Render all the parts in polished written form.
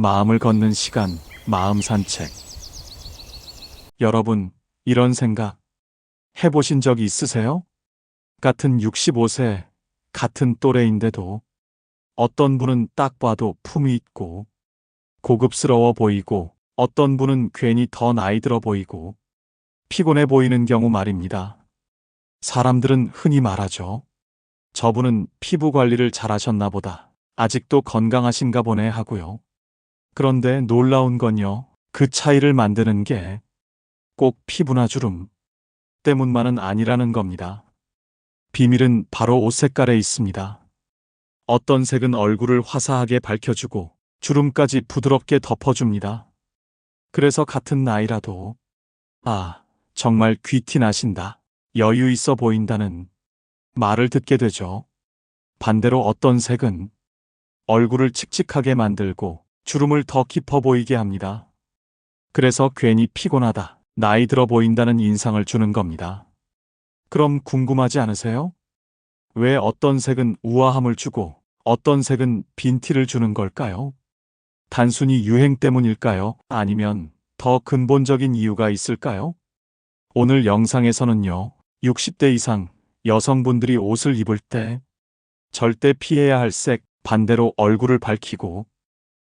마음을 걷는 시간, 마음 산책. 여러분, 이런 생각 해보신 적이 있으세요? 같은 65세, 같은 또래인데도 어떤 분은 딱 봐도 품이 있고 고급스러워 보이고 어떤 분은 괜히 더 나이 들어 보이고 피곤해 보이는 경우 말입니다. 사람들은 흔히 말하죠. 저분은 피부 관리를 잘하셨나 보다. 아직도 건강하신가 보네 하고요. 그런데 놀라운 건요. 그 차이를 만드는 게 꼭 피부나 주름 때문만은 아니라는 겁니다. 비밀은 바로 옷 색깔에 있습니다. 어떤 색은 얼굴을 화사하게 밝혀주고 주름까지 부드럽게 덮어줍니다. 그래서 같은 나이라도 정말 귀티 나신다, 여유 있어 보인다는 말을 듣게 되죠. 반대로 어떤 색은 얼굴을 칙칙하게 만들고 주름을 더 깊어 보이게 합니다. 그래서 괜히 피곤하다, 나이 들어 보인다는 인상을 주는 겁니다. 그럼 궁금하지 않으세요? 왜 어떤 색은 우아함을 주고 어떤 색은 빈티를 주는 걸까요? 단순히 유행 때문일까요? 아니면 더 근본적인 이유가 있을까요? 오늘 영상에서는요, 60대 이상 여성분들이 옷을 입을 때 절대 피해야 할 색, 반대로 얼굴을 밝히고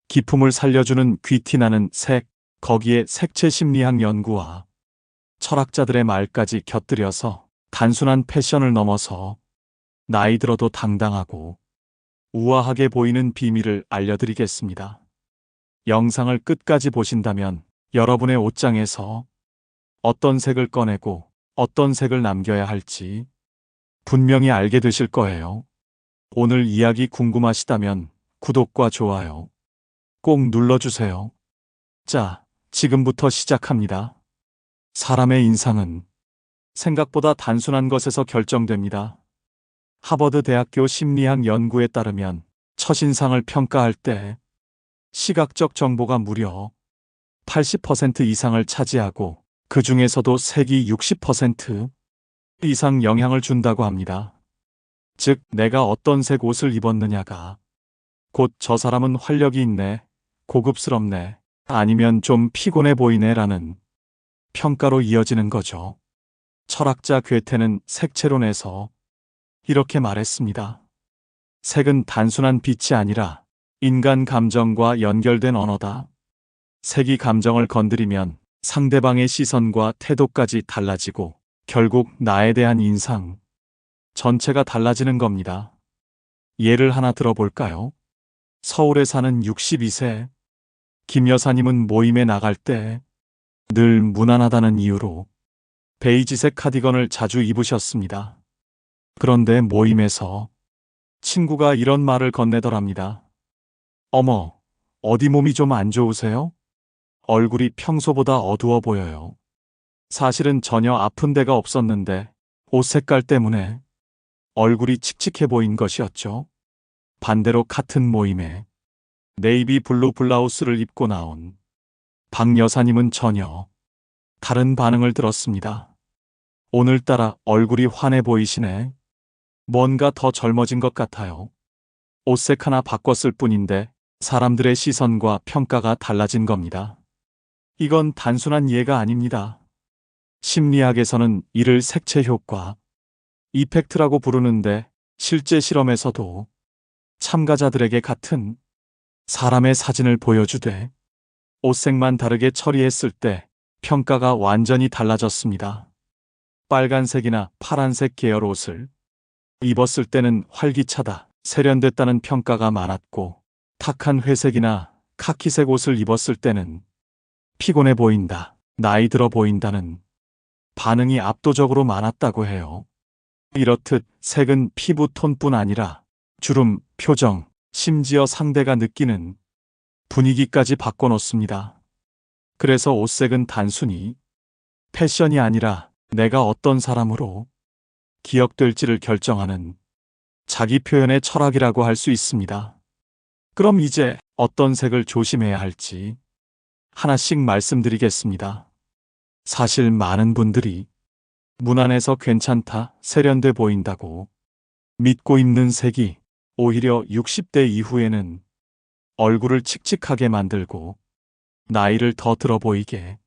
기품을 살려주는 귀티나는 색, 거기에 색채 심리학 연구와 철학자들의 말까지 곁들여서 단순한 패션을 넘어서 나이 들어도 당당하고 우아하게 보이는 비밀을 알려드리겠습니다. 영상을 끝까지 보신다면 여러분의 옷장에서 어떤 색을 꺼내고 어떤 색을 남겨야 할지 분명히 알게 되실 거예요. 오늘 이야기 궁금하시다면 구독과 좋아요 꼭 눌러주세요. 자, 지금부터 시작합니다. 사람의 인상은 생각보다 단순한 것에서 결정됩니다. 하버드 대학교 심리학 연구에 따르면 첫인상을 평가할 때 시각적 정보가 무려 80% 이상을 차지하고 그 중에서도 색이 60% 이상 영향을 준다고 합니다. 즉, 내가 어떤 색 옷을 입었느냐가 곧 저 사람은 활력이 있네, 고급스럽네, 아니면 좀 피곤해 보이네 라는 평가로 이어지는 거죠. 철학자 괴테는 색채론에서 이렇게 말했습니다. 색은 단순한 빛이 아니라 인간 감정과 연결된 언어다. 색이 감정을 건드리면 상대방의 시선과 태도까지 달라지고 결국 나에 대한 인상 전체가 달라지는 겁니다. 예를 하나 들어볼까요? 서울에 사는 62세 김 여사님은 모임에 나갈 때 늘 무난하다는 이유로 베이지색 카디건을 자주 입으셨습니다. 그런데 모임에서 친구가 이런 말을 건네더랍니다. 어머, 어디 몸이 좀 안 좋으세요? 얼굴이 평소보다 어두워 보여요. 사실은 전혀 아픈 데가 없었는데 옷 색깔 때문에 얼굴이 칙칙해 보인 것이었죠. 반대로 같은 모임에 네이비 블루 블라우스를 입고 나온 박 여사님은 전혀 다른 반응을 들었습니다. 오늘따라 얼굴이 환해 보이시네. 뭔가 더 젊어진 것 같아요. 옷색 하나 바꿨을 뿐인데 사람들의 시선과 평가가 달라진 겁니다. 이건 단순한 예가 아닙니다. 심리학에서는 이를 색채 효과, 이펙트라고 부르는데 실제 실험에서도 참가자들에게 같은 사람의 사진을 보여주되 옷색만 다르게 처리했을 때 평가가 완전히 달라졌습니다. 빨간색이나 파란색 계열 옷을 입었을 때는 활기차다, 세련됐다는 평가가 많았고 탁한 회색이나 카키색 옷을 입었을 때는 피곤해 보인다, 나이 들어 보인다는 반응이 압도적으로 많았다고 해요. 이렇듯 색은 피부 톤뿐 아니라 주름, 표정, 심지어 상대가 느끼는 분위기까지 바꿔놓습니다. 그래서 옷색은 단순히 패션이 아니라 내가 어떤 사람으로 기억될지를 결정하는 자기 표현의 철학이라고 할 수 있습니다. 그럼 이제 어떤 색을 조심해야 할지 하나씩 말씀드리겠습니다. 사실 많은 분들이 무난해서 괜찮다, 세련돼 보인다고 믿고 입는 색이 오히려 60대 이후에는 얼굴을 칙칙하게 만들고 나이를 더 들어 보이게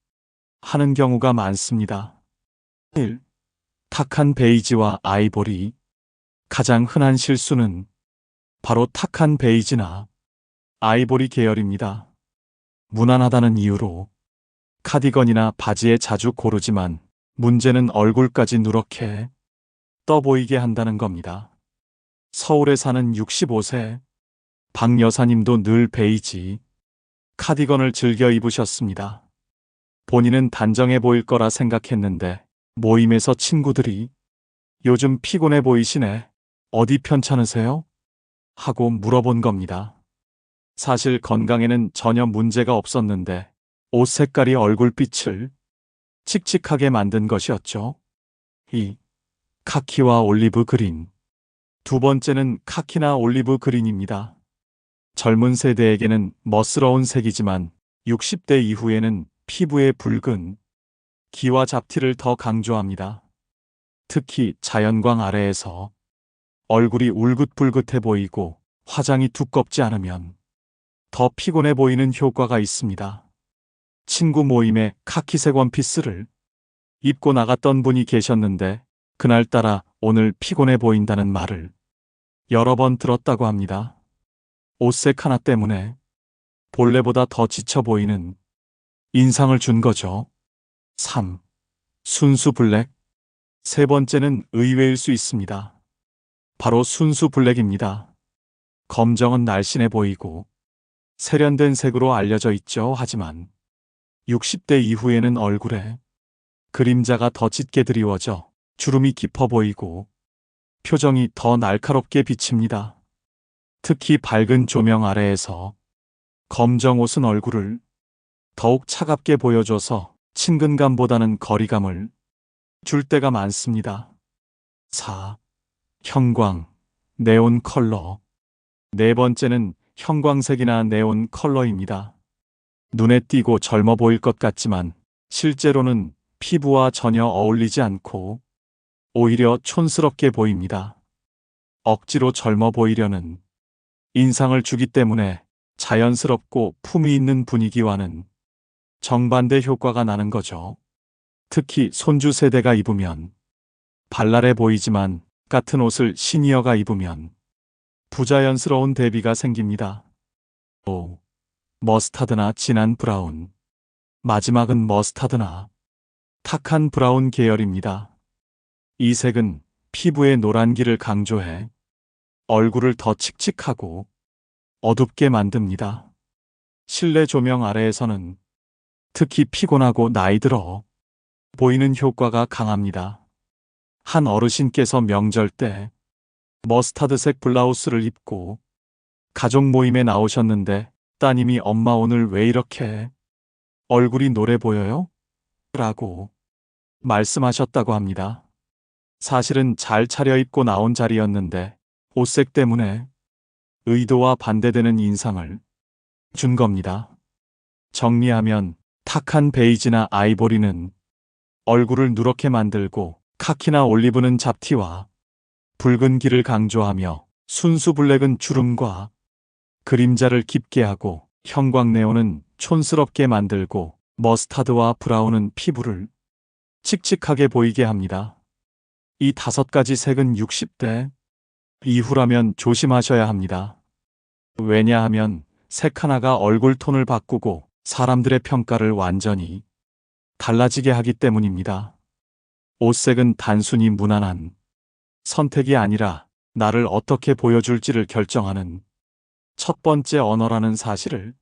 하는 경우가 많습니다. 1. 탁한 베이지와 아이보리. 가장 흔한 실수는 바로 탁한 베이지나 아이보리 계열입니다. 무난하다는 이유로 카디건이나 바지에 자주 고르지만 문제는 얼굴까지 누렇게 떠 보이게 한다는 겁니다. 서울에 사는 65세 박 여사님도 늘 베이지 카디건을 즐겨 입으셨습니다. 본인은 단정해 보일 거라 생각했는데 모임에서 친구들이 요즘 피곤해 보이시네. 어디 편찮으세요? 하고 물어본 겁니다. 사실 건강에는 전혀 문제가 없었는데 옷 색깔이 얼굴빛을 칙칙하게 만든 것이었죠. 2. 카키와 올리브 그린. 두 번째는 카키나 올리브 그린입니다. 젊은 세대에게는 멋스러운 색이지만 60대 이후에는 피부의 붉은 기와 잡티를 더 강조합니다. 특히 자연광 아래에서 얼굴이 울긋불긋해 보이고 화장이 두껍지 않으면 더 피곤해 보이는 효과가 있습니다. 친구 모임에 카키색 원피스를 입고 나갔던 분이 계셨는데 그날따라 오늘 피곤해 보인다는 말을 여러 번 들었다고 합니다. 옷색 하나 때문에 본래보다 더 지쳐 보이는 인상을 준 거죠. 3. 순수 블랙. 세 번째는 의외일 수 있습니다. 바로 순수 블랙입니다. 검정은 날씬해 보이고 세련된 색으로 알려져 있죠. 하지만 60대 이후에는 얼굴에 그림자가 더 짙게 드리워져 주름이 깊어 보이고 표정이 더 날카롭게 비칩니다. 특히 밝은 조명 아래에서 검정 옷은 얼굴을 더욱 차갑게 보여줘서 친근감보다는 거리감을 줄 때가 많습니다. 4. 형광, 네온 컬러. 네 번째는 형광색이나 네온 컬러입니다. 눈에 띄고 젊어 보일 것 같지만 실제로는 피부와 전혀 어울리지 않고 오히려 촌스럽게 보입니다. 억지로 젊어 보이려는 인상을 주기 때문에 자연스럽고 품위 있는 분위기와는 정반대 효과가 나는 거죠. 특히 손주 세대가 입으면 발랄해 보이지만 같은 옷을 시니어가 입으면 부자연스러운 대비가 생깁니다. 5. 머스타드나 진한 브라운. 마지막은 머스타드나 탁한 브라운 계열입니다. 이 색은 피부의 노란기를 강조해 얼굴을 더 칙칙하고 어둡게 만듭니다. 실내 조명 아래에서는 특히 피곤하고 나이 들어 보이는 효과가 강합니다. 한 어르신께서 명절 때 머스타드색 블라우스를 입고 가족 모임에 나오셨는데 따님이 엄마 오늘 왜 이렇게 얼굴이 노래 보여요? 라고 말씀하셨다고 합니다. 사실은 잘 차려입고 나온 자리였는데 옷색 때문에 의도와 반대되는 인상을 준 겁니다. 정리하면 탁한 베이지나 아이보리는 얼굴을 누렇게 만들고 카키나 올리브는 잡티와 붉은 기를 강조하며 순수 블랙은 주름과 그림자를 깊게 하고 형광네온은 촌스럽게 만들고 머스타드와 브라운은 피부를 칙칙하게 보이게 합니다. 이 5가지 색은 60대 이후라면 조심하셔야 합니다. 왜냐하면 색 하나가 얼굴 톤을 바꾸고 사람들의 평가를 완전히 달라지게 하기 때문입니다. 옷색은 단순히 무난한 선택이 아니라 나를 어떻게 보여줄지를 결정하는 첫 번째 언어라는 사실을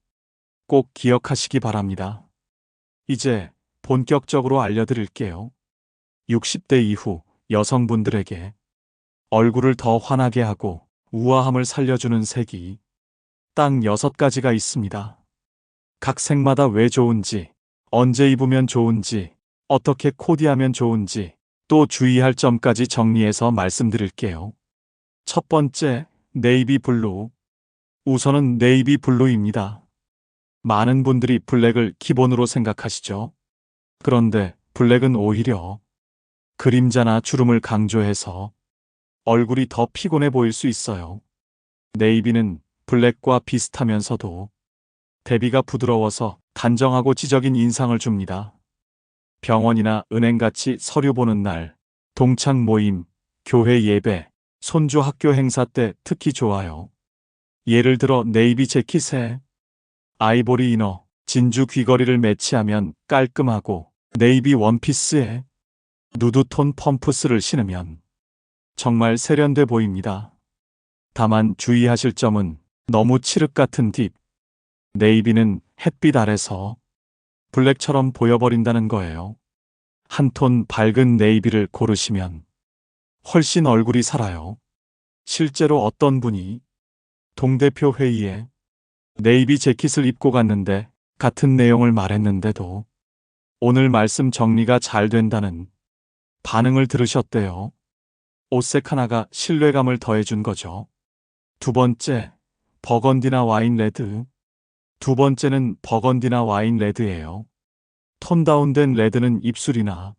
꼭 기억하시기 바랍니다. 이제 본격적으로 알려드릴게요. 60대 이후 여성분들에게 얼굴을 더 환하게 하고 우아함을 살려주는 색이 딱 6가지가 있습니다. 각 색마다 왜 좋은지, 언제 입으면 좋은지, 어떻게 코디하면 좋은지, 또 주의할 점까지 정리해서 말씀드릴게요. 첫 번째, 네이비 블루. 우선은 네이비 블루입니다. 많은 분들이 블랙을 기본으로 생각하시죠. 그런데 블랙은 오히려 그림자나 주름을 강조해서 얼굴이 더 피곤해 보일 수 있어요. 네이비는 블랙과 비슷하면서도 대비가 부드러워서 단정하고 지적인 인상을 줍니다. 병원이나 은행같이 서류 보는 날, 동창 모임, 교회 예배, 손주 학교 행사 때 특히 좋아요. 예를 들어 네이비 재킷에 아이보리 이너, 진주 귀걸이를 매치하면 깔끔하고 네이비 원피스에 누드톤 펌프스를 신으면 정말 세련돼 보입니다. 다만 주의하실 점은 너무 칠흑 같은 딥, 네이비는 햇빛 아래서 블랙처럼 보여버린다는 거예요. 한 톤 밝은 네이비를 고르시면 훨씬 얼굴이 살아요. 실제로 어떤 분이 동대표 회의에 네이비 재킷을 입고 갔는데 같은 내용을 말했는데도 오늘 말씀 정리가 잘 된다는 반응을 들으셨대요. 옷색 하나가 신뢰감을 더해준 거죠. 두 번째, 버건디나 와인 레드. 두 번째는 버건디나 와인 레드예요. 톤 다운된 레드는 입술이나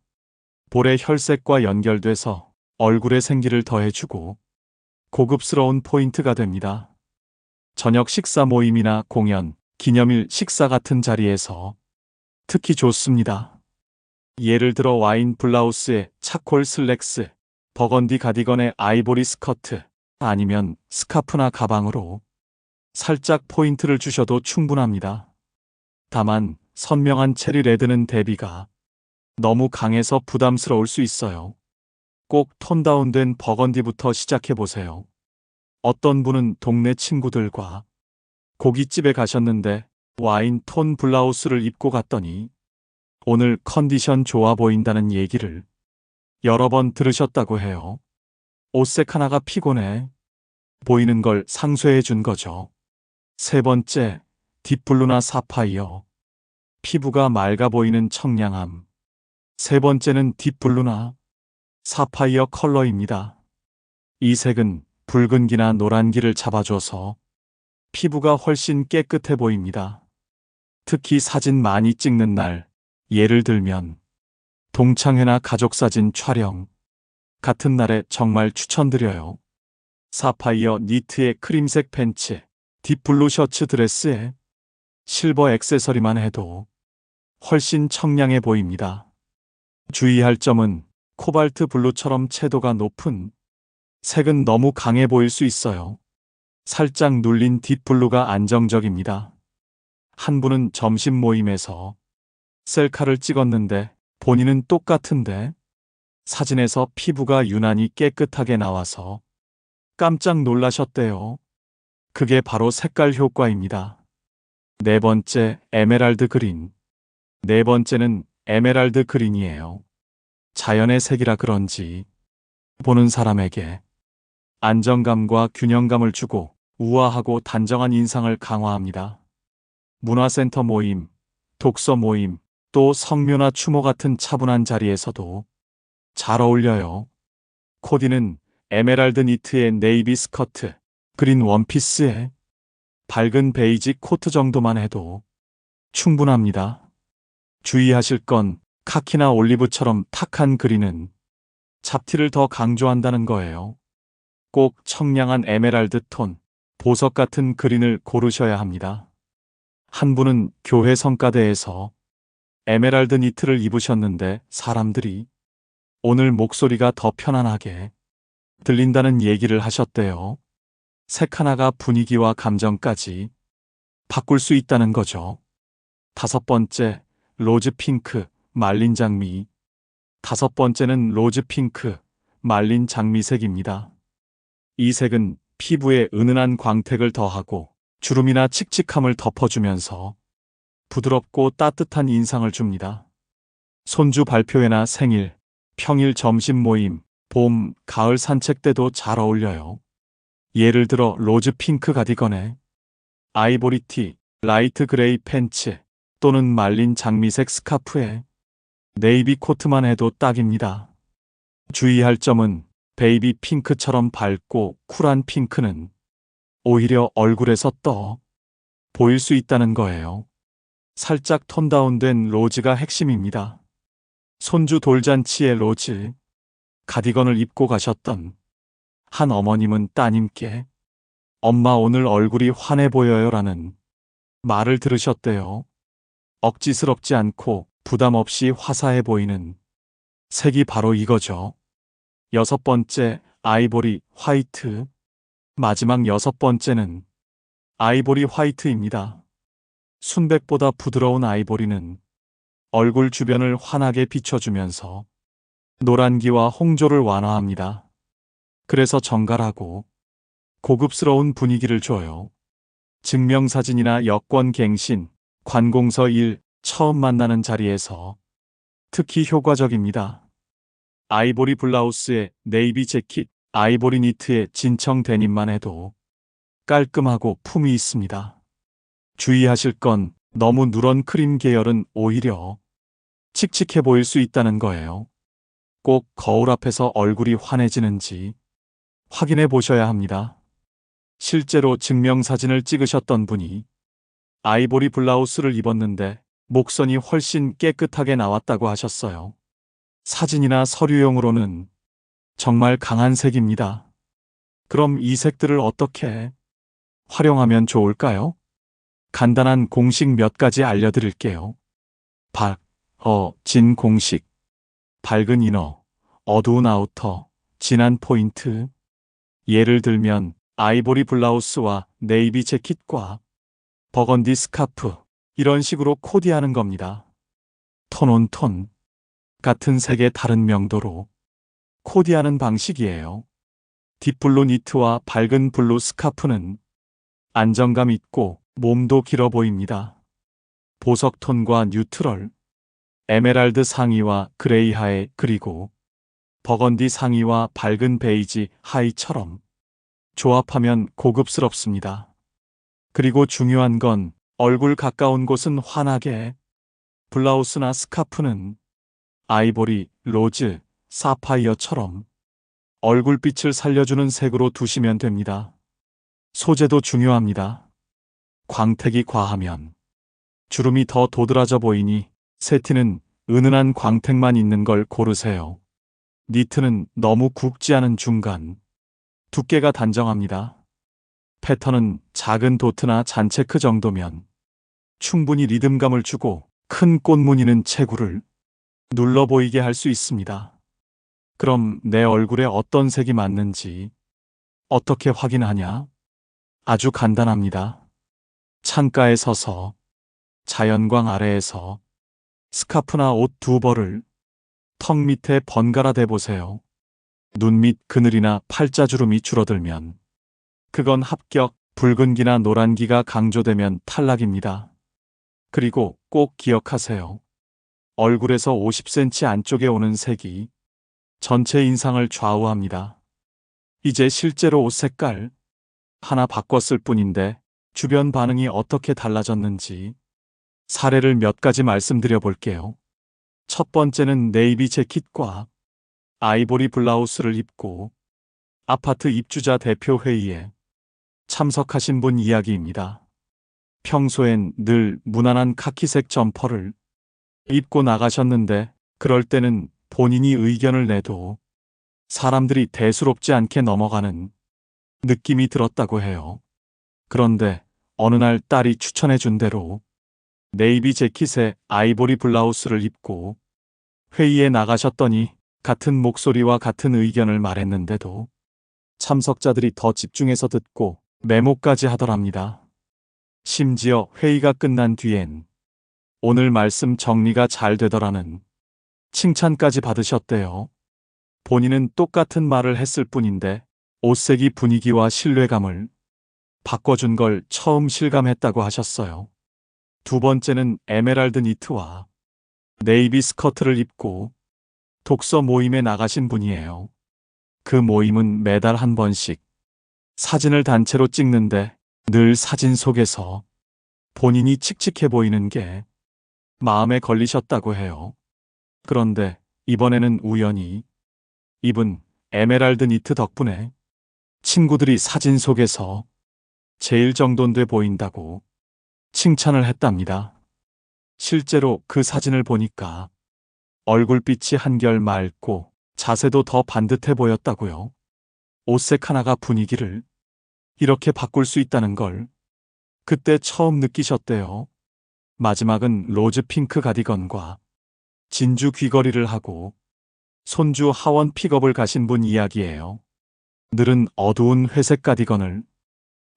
볼의 혈색과 연결돼서 얼굴에 생기를 더해주고 고급스러운 포인트가 됩니다. 저녁 식사 모임이나 공연, 기념일 식사 같은 자리에서 특히 좋습니다. 예를 들어 와인 블라우스에 차콜 슬랙스, 버건디 가디건에 아이보리 스커트, 아니면 스카프나 가방으로 살짝 포인트를 주셔도 충분합니다. 다만 선명한 체리 레드는 대비가 너무 강해서 부담스러울 수 있어요. 꼭 톤 다운된 버건디부터 시작해보세요. 어떤 분은 동네 친구들과 고깃집에 가셨는데 와인 톤 블라우스를 입고 갔더니 오늘 컨디션 좋아 보인다는 얘기를 여러 번 들으셨다고 해요. 옷색 하나가 피곤해 보이는 걸 상쇄해 준 거죠. 세 번째, 딥블루나 사파이어. 피부가 맑아 보이는 청량함. 세 번째는 딥블루나 사파이어 컬러입니다. 이 색은 붉은기나 노란기를 잡아줘서 피부가 훨씬 깨끗해 보입니다. 특히 사진 많이 찍는 날, 예를 들면 동창회나 가족사진 촬영 같은 날에 정말 추천드려요. 사파이어 니트에 크림색 팬츠, 딥블루 셔츠 드레스에 실버 액세서리만 해도 훨씬 청량해 보입니다. 주의할 점은 코발트 블루처럼 채도가 높은 색은 너무 강해 보일 수 있어요. 살짝 눌린 딥블루가 안정적입니다. 한 분은 점심 모임에서 셀카를 찍었는데 본인은 똑같은데 사진에서 피부가 유난히 깨끗하게 나와서 깜짝 놀라셨대요. 그게 바로 색깔 효과입니다. 네 번째, 에메랄드 그린. 네 번째는 에메랄드 그린이에요. 자연의 색이라 그런지 보는 사람에게 안정감과 균형감을 주고 우아하고 단정한 인상을 강화합니다. 문화센터 모임, 독서 모임, 또 성묘나 추모 같은 차분한 자리에서도 잘 어울려요. 코디는 에메랄드 니트에 네이비 스커트, 그린 원피스에 밝은 베이지 코트 정도만 해도 충분합니다. 주의하실 건 카키나 올리브처럼 탁한 그린은 잡티를 더 강조한다는 거예요. 꼭 청량한 에메랄드 톤, 보석 같은 그린을 고르셔야 합니다. 한 분은 교회 성가대에서 에메랄드 니트를 입으셨는데 사람들이 오늘 목소리가 더 편안하게 들린다는 얘기를 하셨대요. 색 하나가 분위기와 감정까지 바꿀 수 있다는 거죠. 다섯 번째, 로즈 핑크, 말린 장미. 다섯 번째는 로즈 핑크, 말린 장미색입니다. 이 색은 피부에 은은한 광택을 더하고 주름이나 칙칙함을 덮어주면서 부드럽고 따뜻한 인상을 줍니다. 손주 발표회나 생일, 평일 점심 모임, 봄, 가을 산책 때도 잘 어울려요. 예를 들어 로즈 핑크 가디건에 아이보리티, 라이트 그레이 팬츠 또는 말린 장미색 스카프에 네이비 코트만 해도 딱입니다. 주의할 점은 베이비 핑크처럼 밝고 쿨한 핑크는 오히려 얼굴에서 떠 보일 수 있다는 거예요. 살짝 톤 다운된 로즈가 핵심입니다. 손주 돌잔치에 로즈 가디건을 입고 가셨던 한 어머님은 따님께 엄마 오늘 얼굴이 환해 보여요 라는 말을 들으셨대요. 억지스럽지 않고 부담 없이 화사해 보이는 색이 바로 이거죠. 여섯 번째, 아이보리 화이트. 마지막 여섯 번째는 아이보리 화이트입니다. 순백보다 부드러운 아이보리는 얼굴 주변을 환하게 비춰주면서 노란기와 홍조를 완화합니다. 그래서 정갈하고 고급스러운 분위기를 줘요. 증명사진이나 여권 갱신, 관공서 일, 처음 만나는 자리에서 특히 효과적입니다. 아이보리 블라우스에 네이비 재킷, 아이보리 니트에 진청 데님만 해도 깔끔하고 품이 있습니다. 주의하실 건 너무 누런 크림 계열은 오히려 칙칙해 보일 수 있다는 거예요. 꼭 거울 앞에서 얼굴이 환해지는지 확인해 보셔야 합니다. 실제로 증명사진을 찍으셨던 분이 아이보리 블라우스를 입었는데 목선이 훨씬 깨끗하게 나왔다고 하셨어요. 사진이나 서류용으로는 정말 강한 색입니다. 그럼 이 색들을 어떻게 활용하면 좋을까요? 간단한 공식 몇 가지 알려드릴게요. 진 공식. 밝은 이너, 어두운 아우터, 진한 포인트. 예를 들면 아이보리 블라우스와 네이비 재킷과 버건디 스카프, 이런 식으로 코디하는 겁니다. 톤 온 톤, 같은 색의 다른 명도로 코디하는 방식이에요. 딥블루 니트와 밝은 블루 스카프는 안정감 있고 몸도 길어 보입니다. 보석 톤과 뉴트럴, 에메랄드 상의와 그레이 하의, 그리고 버건디 상의와 밝은 베이지 하의처럼 조합하면 고급스럽습니다. 그리고 중요한 건 얼굴 가까운 곳은 환하게, 블라우스나 스카프는 아이보리, 로즈, 사파이어처럼 얼굴빛을 살려주는 색으로 두시면 됩니다. 소재도 중요합니다. 광택이 과하면 주름이 더 도드라져 보이니 세티는 은은한 광택만 있는 걸 고르세요. 니트는 너무 굵지 않은 중간, 두께가 단정합니다. 패턴은 작은 도트나 잔체크 정도면 충분히 리듬감을 주고 큰 꽃무늬는 체구를 눌러 보이게 할 수 있습니다. 그럼 내 얼굴에 어떤 색이 맞는지 어떻게 확인하냐? 아주 간단합니다. 창가에 서서 자연광 아래에서 스카프나 옷 두 벌을 턱 밑에 번갈아 대보세요. 눈 밑 그늘이나 팔자주름이 줄어들면 그건 합격, 붉은기나 노란기가 강조되면 탈락입니다. 그리고 꼭 기억하세요. 얼굴에서 50cm 안쪽에 오는 색이 전체 인상을 좌우합니다. 이제 실제로 옷 색깔 하나 바꿨을 뿐인데 주변 반응이 어떻게 달라졌는지 사례를 몇 가지 말씀드려 볼게요. 첫 번째는 네이비 재킷과 아이보리 블라우스를 입고 아파트 입주자 대표 회의에 참석하신 분 이야기입니다. 평소엔 늘 무난한 카키색 점퍼를 입고 나가셨는데 그럴 때는 본인이 의견을 내도 사람들이 대수롭지 않게 넘어가는 느낌이 들었다고 해요. 그런데 어느 날 딸이 추천해 준 대로 네이비 재킷에 아이보리 블라우스를 입고 회의에 나가셨더니 같은 목소리와 같은 의견을 말했는데도 참석자들이 더 집중해서 듣고 메모까지 하더랍니다. 심지어 회의가 끝난 뒤엔 오늘 말씀 정리가 잘 되더라는 칭찬까지 받으셨대요. 본인은 똑같은 말을 했을 뿐인데 옷색이 분위기와 신뢰감을 바꿔준 걸 처음 실감했다고 하셨어요. 두 번째는 에메랄드 니트와 네이비 스커트를 입고 독서 모임에 나가신 분이에요. 그 모임은 매달 한 번씩 사진을 단체로 찍는데 늘 사진 속에서 본인이 칙칙해 보이는 게 마음에 걸리셨다고 해요. 그런데 이번에는 우연히 입은 에메랄드 니트 덕분에 친구들이 사진 속에서 제일 정돈돼 보인다고 칭찬을 했답니다. 실제로 그 사진을 보니까 얼굴빛이 한결 맑고 자세도 더 반듯해 보였다고요. 옷색 하나가 분위기를 이렇게 바꿀 수 있다는 걸 그때 처음 느끼셨대요. 마지막은 로즈 핑크 가디건과 진주 귀걸이를 하고 손주 하원 픽업을 가신 분 이야기예요. 늘은 어두운 회색 가디건을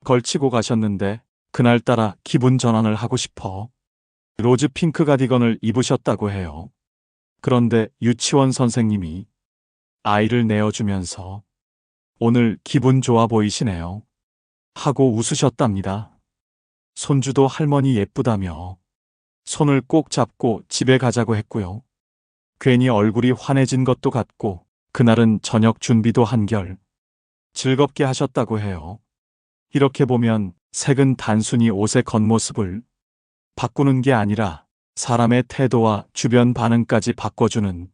걸치고 가셨는데 그날따라 기분 전환을 하고 싶어 로즈 핑크 가디건을 입으셨다고 해요. 그런데 유치원 선생님이 아이를 내어주면서 오늘 기분 좋아 보이시네요 하고 웃으셨답니다. 손주도 할머니 예쁘다며 손을 꼭 잡고 집에 가자고 했고요. 괜히 얼굴이 환해진 것도 같고 그날은 저녁 준비도 한결 즐겁게 하셨다고 해요. 이렇게 보면 색은 단순히 옷의 겉모습을 바꾸는 게 아니라 사람의 태도와 주변 반응까지 바꿔주는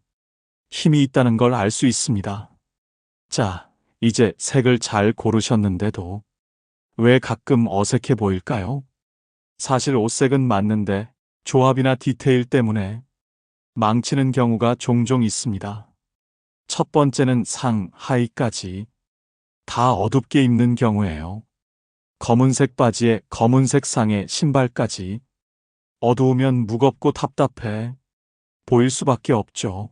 힘이 있다는 걸 알 수 있습니다. 자, 이제 색을 잘 고르셨는데도 왜 가끔 어색해 보일까요? 사실 옷색은 맞는데 조합이나 디테일 때문에 망치는 경우가 종종 있습니다. 첫 번째는 상, 하의까지 다 어둡게 입는 경우예요. 검은색 바지에 검은색 상에 신발까지 어두우면 무겁고 답답해 보일 수밖에 없죠.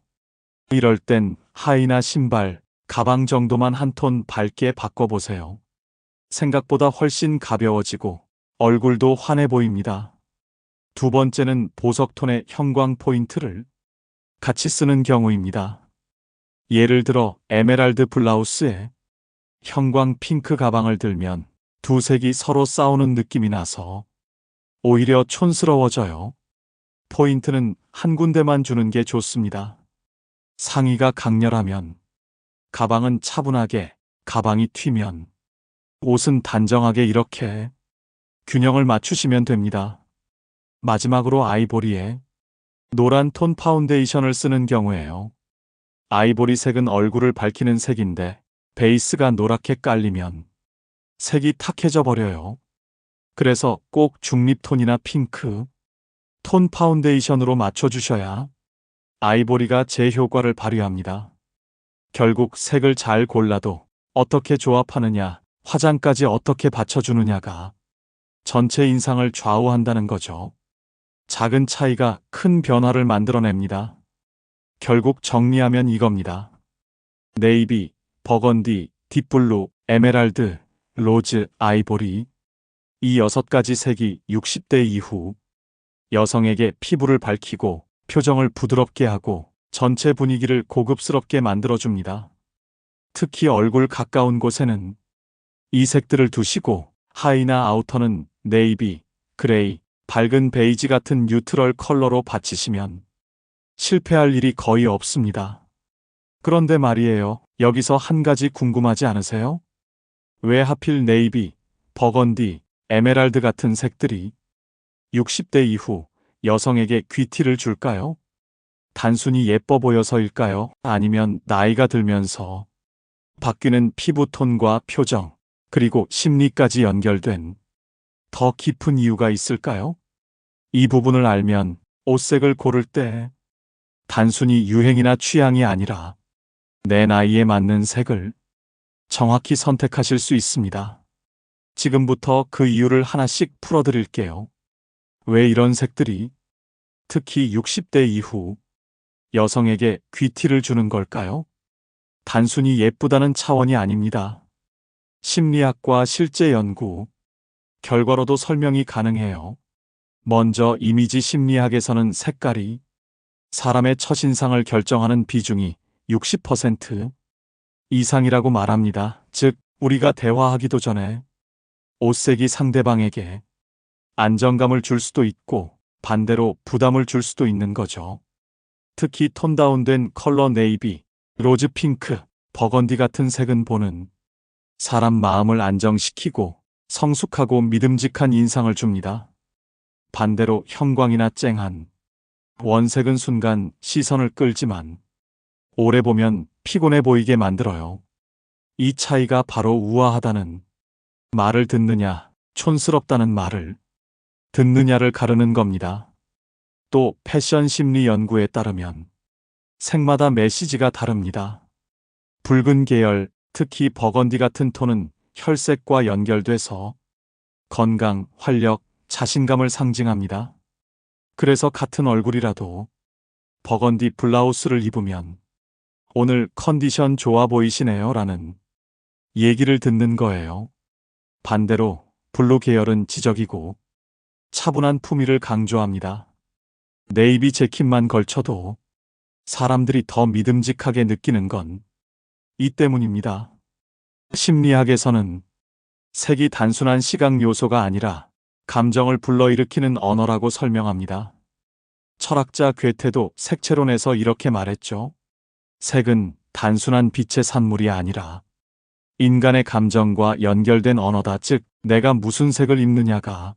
이럴 땐 하의나 신발, 가방 정도만 한 톤 밝게 바꿔보세요. 생각보다 훨씬 가벼워지고 얼굴도 환해 보입니다. 두 번째는 보석톤의 형광 포인트를 같이 쓰는 경우입니다. 예를 들어 에메랄드 블라우스에 형광 핑크 가방을 들면 두 색이 서로 싸우는 느낌이 나서 오히려 촌스러워져요. 포인트는 한 군데만 주는 게 좋습니다. 상의가 강렬하면 가방은 차분하게, 가방이 튀면 옷은 단정하게 이렇게 균형을 맞추시면 됩니다. 마지막으로 아이보리에 노란 톤 파운데이션을 쓰는 경우에요. 아이보리색은 얼굴을 밝히는 색인데 베이스가 노랗게 깔리면 색이 탁해져 버려요. 그래서 꼭 중립톤이나 핑크 톤 파운데이션으로 맞춰주셔야 아이보리가 제 효과를 발휘합니다. 결국 색을 잘 골라도 어떻게 조합하느냐, 화장까지 어떻게 받쳐주느냐가 전체 인상을 좌우한다는 거죠. 작은 차이가 큰 변화를 만들어냅니다. 결국 정리하면 이겁니다. 네이비, 버건디, 딥블루, 에메랄드, 로즈, 아이보리 이 6가지 색이 60대 이후 여성에게 피부를 밝히고 표정을 부드럽게 하고 전체 분위기를 고급스럽게 만들어줍니다. 특히 얼굴 가까운 곳에는 이 색들을 두시고 하의나 아우터는 네이비, 그레이, 밝은 베이지 같은 뉴트럴 컬러로 받치시면 실패할 일이 거의 없습니다. 그런데 말이에요. 여기서 한 가지 궁금하지 않으세요? 왜 하필 네이비, 버건디, 에메랄드 같은 색들이 60대 이후 여성에게 귀티를 줄까요? 단순히 예뻐 보여서일까요? 아니면 나이가 들면서 바뀌는 피부톤과 표정, 그리고 심리까지 연결된 더 깊은 이유가 있을까요? 이 부분을 알면 옷색을 고를 때 단순히 유행이나 취향이 아니라 내 나이에 맞는 색을 정확히 선택하실 수 있습니다. 지금부터 그 이유를 하나씩 풀어드릴게요. 왜 이런 색들이 특히 60대 이후 여성에게 귀티를 주는 걸까요? 단순히 예쁘다는 차원이 아닙니다. 심리학과 실제 연구, 결과로도 설명이 가능해요. 먼저 이미지 심리학에서는 색깔이 사람의 첫인상을 결정하는 비중이 60% 이상이라고 말합니다. 즉, 우리가 대화하기도 전에 옷색이 상대방에게 안정감을 줄 수도 있고 반대로 부담을 줄 수도 있는 거죠. 특히 톤 다운된 컬러 네이비, 로즈 핑크, 버건디 같은 색은 보는 사람 마음을 안정시키고 성숙하고 믿음직한 인상을 줍니다. 반대로 형광이나 쨍한 원색은 순간 시선을 끌지만 오래 보면 피곤해 보이게 만들어요. 이 차이가 바로 우아하다는 말을 듣느냐, 촌스럽다는 말을 듣느냐를 가르는 겁니다. 또 패션 심리 연구에 따르면 색마다 메시지가 다릅니다. 붉은 계열, 특히 버건디 같은 톤은 혈색과 연결돼서 건강, 활력, 자신감을 상징합니다. 그래서 같은 얼굴이라도 버건디 블라우스를 입으면 오늘 컨디션 좋아 보이시네요 라는 얘기를 듣는 거예요. 반대로 블루 계열은 지적이고 차분한 품위를 강조합니다. 네이비 재킷만 걸쳐도 사람들이 더 믿음직하게 느끼는 건 이 때문입니다. 심리학에서는 색이 단순한 시각 요소가 아니라 감정을 불러일으키는 언어라고 설명합니다. 철학자 괴테도 색채론에서 이렇게 말했죠. 색은 단순한 빛의 산물이 아니라 인간의 감정과 연결된 언어다. 즉, 내가 무슨 색을 입느냐가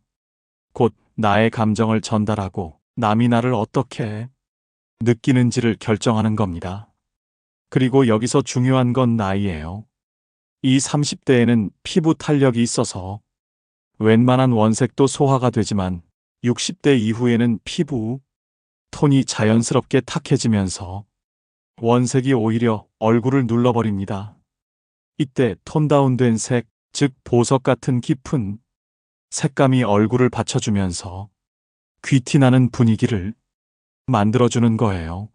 곧 나의 감정을 전달하고 남이 나를 어떻게 느끼는지를 결정하는 겁니다. 그리고 여기서 중요한 건 나이예요. 이 30대에는 피부 탄력이 있어서 웬만한 원색도 소화가 되지만 60대 이후에는 피부 톤이 자연스럽게 탁해지면서 원색이 오히려 얼굴을 눌러버립니다. 이때 톤 다운된 색, 즉 보석 같은 깊은 색감이 얼굴을 받쳐주면서 귀티나는 분위기를 만들어주는 거예요.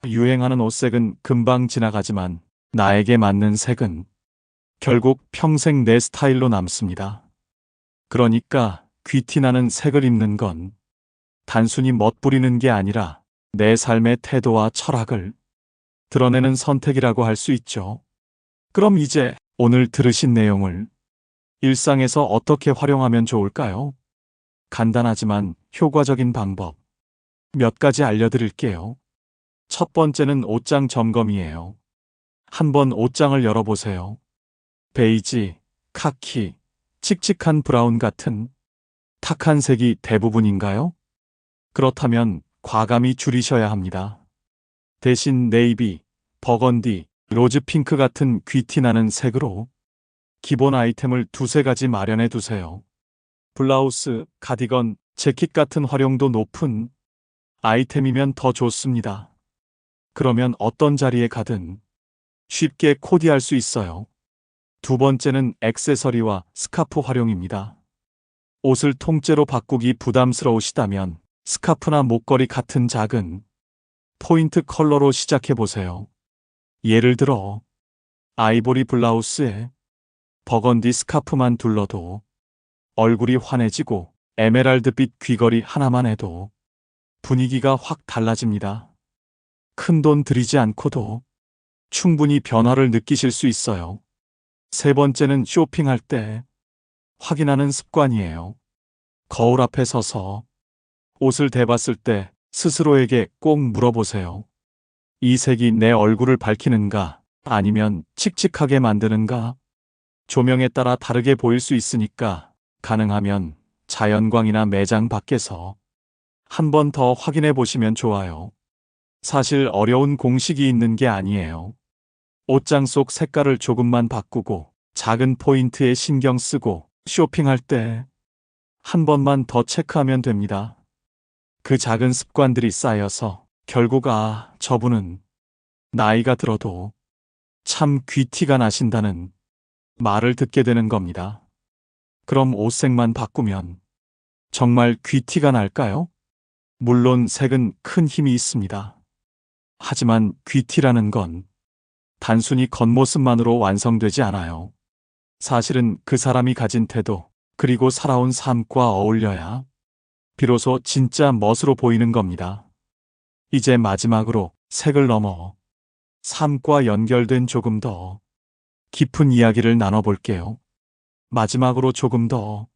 유행하는 옷색은 금방 지나가지만 나에게 맞는 색은 결국 평생 내 스타일로 남습니다. 그러니까 귀티나는 색을 입는 건 단순히 멋부리는 게 아니라 내 삶의 태도와 철학을 드러내는 선택이라고 할 수 있죠. 그럼 이제 오늘 들으신 내용을 일상에서 어떻게 활용하면 좋을까요? 간단하지만 효과적인 방법 몇 가지 알려드릴게요. 첫 번째는 옷장 점검이에요. 한번 옷장을 열어보세요. 베이지, 카키, 칙칙한 브라운 같은 탁한 색이 대부분인가요? 그렇다면 과감히 줄이셔야 합니다. 대신 네이비, 버건디, 로즈 핑크 같은 귀티나는 색으로 기본 아이템을 두세 가지 마련해 두세요. 블라우스, 가디건, 재킷 같은 활용도 높은 아이템이면 더 좋습니다. 그러면 어떤 자리에 가든 쉽게 코디할 수 있어요. 두 번째는 액세서리와 스카프 활용입니다. 옷을 통째로 바꾸기 부담스러우시다면 스카프나 목걸이 같은 작은 포인트 컬러로 시작해 보세요. 예를 들어 아이보리 블라우스에 버건디 스카프만 둘러도 얼굴이 환해지고 에메랄드빛 귀걸이 하나만 해도 분위기가 확 달라집니다. 큰돈 들이지 않고도 충분히 변화를 느끼실 수 있어요. 세 번째는 쇼핑할 때 확인하는 습관이에요. 거울 앞에 서서 옷을 대봤을 때 스스로에게 꼭 물어보세요. 이 색이 내 얼굴을 밝히는가 아니면 칙칙하게 만드는가? 조명에 따라 다르게 보일 수 있으니까 가능하면 자연광이나 매장 밖에서 한 번 더 확인해 보시면 좋아요. 사실 어려운 공식이 있는 게 아니에요. 옷장 속 색깔을 조금만 바꾸고 작은 포인트에 신경 쓰고 쇼핑할 때 한 번만 더 체크하면 됩니다. 그 작은 습관들이 쌓여서 결국 저분은 나이가 들어도 참 귀티가 나신다는 말을 듣게 되는 겁니다. 그럼 옷색만 바꾸면 정말 귀티가 날까요? 물론 색은 큰 힘이 있습니다. 하지만 귀티라는 건 단순히 겉모습만으로 완성되지 않아요. 사실은 그 사람이 가진 태도, 그리고 살아온 삶과 어울려야 비로소 진짜 멋으로 보이는 겁니다. 이제 마지막으로 색을 넘어 삶과 연결된 조금 더 깊은 이야기를 나눠볼게요. 마지막으로 조금 더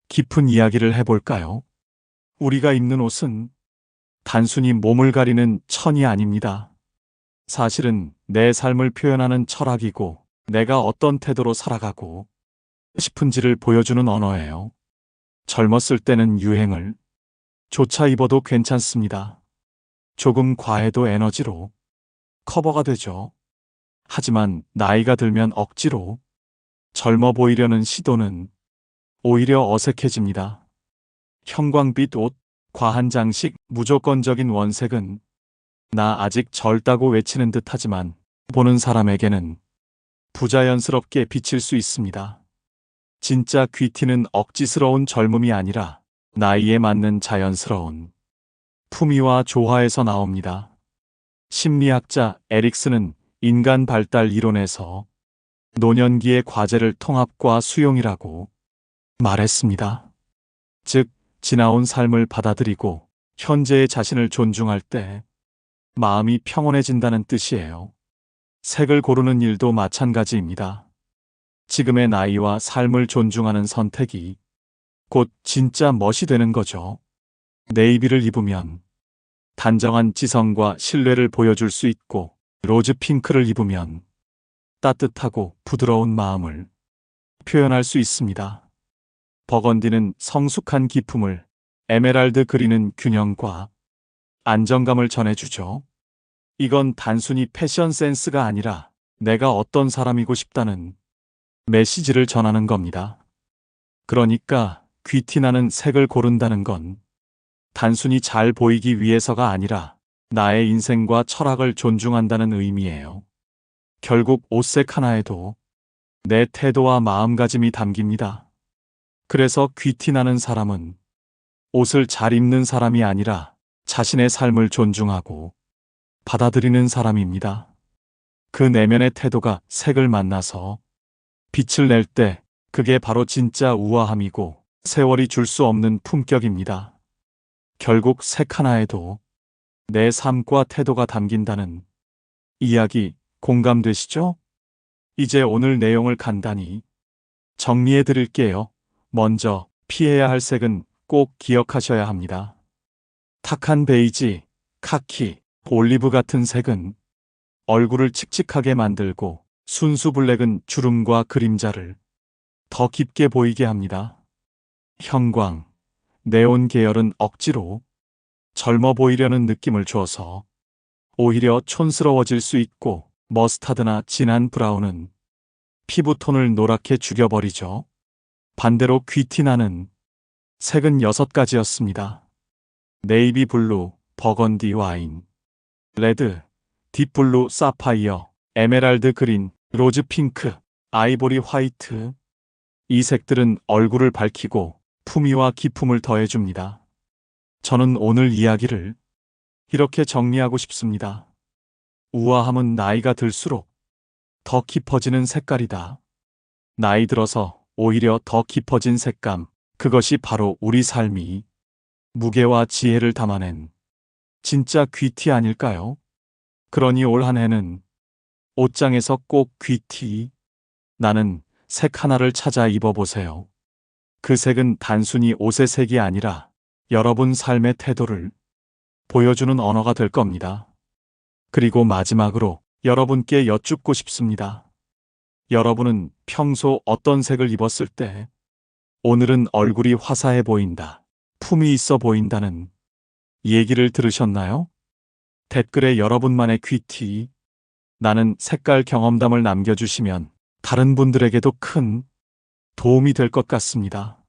깊은 이야기를 해볼까요? 우리가 입는 옷은 단순히 몸을 가리는 천이 아닙니다. 사실은 내 삶을 표현하는 철학이고 내가 어떤 태도로 살아가고 싶은지를 보여주는 언어예요. 젊었을 때는 유행을 조차 입어도 괜찮습니다. 조금 과해도 에너지로 커버가 되죠. 하지만 나이가 들면 억지로 젊어 보이려는 시도는 오히려 어색해집니다. 형광빛 옷, 과한 장식, 무조건적인 원색은 나 아직 젊다고 외치는 듯 하지만 보는 사람에게는 부자연스럽게 비칠 수 있습니다. 진짜 귀티는 억지스러운 젊음이 아니라 나이에 맞는 자연스러운 품위와 조화에서 나옵니다. 심리학자 에릭슨은 인간 발달 이론에서 노년기의 과제를 통합과 수용이라고 말했습니다. 즉, 지나온 삶을 받아들이고 현재의 자신을 존중할 때 마음이 평온해진다는 뜻이에요. 색을 고르는 일도 마찬가지입니다. 지금의 나이와 삶을 존중하는 선택이 곧 진짜 멋이 되는 거죠. 네이비를 입으면 단정한 지성과 신뢰를 보여줄 수 있고, 로즈 핑크를 입으면 따뜻하고 부드러운 마음을 표현할 수 있습니다. 버건디는 성숙한 기품을, 에메랄드 그린은 균형과 안정감을 전해주죠. 이건 단순히 패션 센스가 아니라 내가 어떤 사람이고 싶다는 메시지를 전하는 겁니다. 그러니까 귀티나는 색을 고른다는 건 단순히 잘 보이기 위해서가 아니라 나의 인생과 철학을 존중한다는 의미예요. 결국 옷색 하나에도 내 태도와 마음가짐이 담깁니다. 그래서 귀티나는 사람은 옷을 잘 입는 사람이 아니라 자신의 삶을 존중하고 받아들이는 사람입니다. 그 내면의 태도가 색을 만나서 빛을 낼 때 그게 바로 진짜 우아함이고 세월이 줄 수 없는 품격입니다. 결국 색 하나에도 내 삶과 태도가 담긴다는 이야기 공감되시죠? 이제 오늘 내용을 간단히 정리해 드릴게요. 먼저 피해야 할 색은 꼭 기억하셔야 합니다. 탁한 베이지, 카키, 올리브 같은 색은 얼굴을 칙칙하게 만들고 순수 블랙은 주름과 그림자를 더 깊게 보이게 합니다. 형광, 네온 계열은 억지로 젊어 보이려는 느낌을 줘서 오히려 촌스러워질 수 있고, 머스타드나 진한 브라운은 피부톤을 노랗게 죽여버리죠. 반대로 귀티나는 색은 6가지였습니다. 네이비 블루, 버건디 와인, 레드, 딥블루 사파이어, 에메랄드 그린, 로즈 핑크, 아이보리 화이트. 이 색들은 얼굴을 밝히고 품위와 기품을 더해줍니다. 저는 오늘 이야기를 이렇게 정리하고 싶습니다. 우아함은 나이가 들수록 더 깊어지는 색깔이다. 나이 들어서 오히려 더 깊어진 색감, 그것이 바로 우리 삶이 무게와 지혜를 담아낸 진짜 귀티 아닐까요? 그러니 올 한 해는 옷장에서 꼭 귀티, 나는 색 하나를 찾아 입어보세요. 그 색은 단순히 옷의 색이 아니라 여러분 삶의 태도를 보여주는 언어가 될 겁니다. 그리고 마지막으로 여러분께 여쭙고 싶습니다. 여러분은 평소 어떤 색을 입었을 때 오늘은 얼굴이 화사해 보인다, 품이 있어 보인다는 얘기를 들으셨나요? 댓글에 여러분만의 귀티, 나는 색깔 경험담을 남겨주시면 다른 분들에게도 큰 도움이 될 것 같습니다.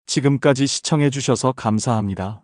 지금까지 시청해 주셔서 감사합니다.